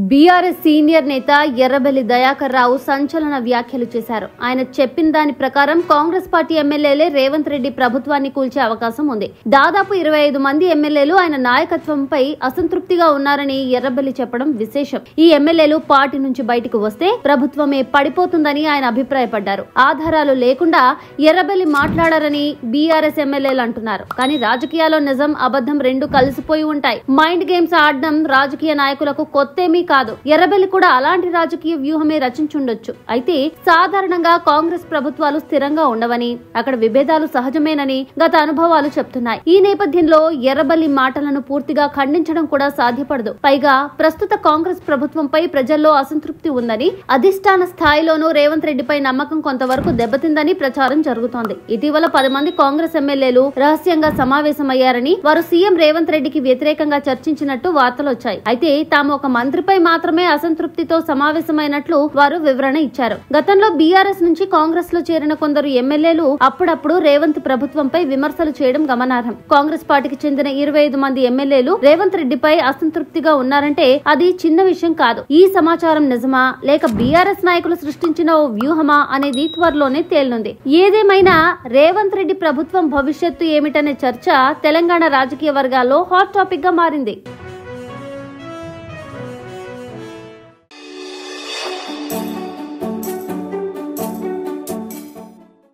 BRS senior నేత ఎర్రబెల్లి దయాకర్ రావు సంచలన వ్యాఖ్యలు చేశారు. ఆయన చెప్పిన దాని ప్రకారం కాంగ్రెస్ పార్టీ ఎమ్మెల్యేలే రేవంత్ రెడ్డి ప్రభుత్వాన్ని కూల్చే అవకాశం ఉంది. దాదాపు 25 మంది ఎమ్మెల్యేలు ఆయన నాయకత్వంపై అసంతృప్తిగా ఉన్నారని ఎర్రబెల్లి చెప్పడం విశేషం. ఈ ఎమ్మెల్యేలు పార్టీ నుంచి బయటకు వస్తే ప్రభుత్వమే పడిపోతుందని ఆయన అభిప్రాయపడ్డారు. ఆధారాలు లేకుండా ఎర్రబెల్లి మాట్లాడారని బీఆర్ఎస్ ఎమ్మెల్యేలు అంటున్నారు. కానీ రాజకీయాల్లో నిజం అబద్ధం రెండు కలిసిపోయి ఉంటాయి. మైండ్ గేమ్స్ ఆడడం రాజకీయ నాయకులకు కొత్తేమీ కాదు. ఎర్రబెల్లి కూడా అలాంటి రాజకీయ వ్యూహమే రచించుండొచ్చు. అయితే సాధారణంగా కాంగ్రెస్ ప్రభుత్వాలు స్థిరంగా ఉండవని, అక్కడ విభేదాలు సహజమేనని గత అనుభవాలు చెప్తున్నాయి. ఈ నేపథ్యంలో ఎర్రబెల్లి మాటలను పూర్తిగా ఖండించడం కూడా సాధ్యపడదు. పైగా ప్రస్తుత కాంగ్రెస్ ప్రభుత్వంపై ప్రజల్లో అసంతృప్తి ఉందని, అధిష్టాన స్థాయిలోనూ రేవంత్ రెడ్డిపై నమ్మకం కొంతవరకు దెబ్బతిందని ప్రచారం జరుగుతోంది. ఇటీవల 10 మంది కాంగ్రెస్ ఎమ్మెల్యేలు రహస్యంగా సమావేశమయ్యారని, వారు సీఎం రేవంత్ రెడ్డికి వ్యతిరేకంగా చర్చించినట్టు వార్తలు వచ్చాయి. అయితే తాము ఒక మంత్రిపై మాత్రమే అసంతృప్తితో సమావేశమైనట్లు వారు వివరణ ఇచ్చారు. గతంలో బీఆర్ఎస్ నుంచి కాంగ్రెస్ లో చేరిన కొందరు ఎమ్మెల్యేలు అప్పుడప్పుడు రేవంత్ ప్రభుత్వంపై విమర్శలు చేయడం గమనార్హం. కాంగ్రెస్ పార్టీకి చెందిన 25 మంది ఎమ్మెల్యేలు రేవంత్ రెడ్డిపై అసంతృప్తిగా ఉన్నారంటే అది చిన్న విషయం కాదు. ఈ సమాచారం నిజమా లేక బీఆర్ఎస్ నాయకులు సృష్టించిన ఓ వ్యూహమా అనేది త్వరలోనే తేలనుంది. ఏదేమైనా రేవంత్ రెడ్డి ప్రభుత్వం భవిష్యత్తు ఏమిటనే చర్చ తెలంగాణ రాజకీయ వర్గాల్లో హాట్ టాపిక్ గా మారింది.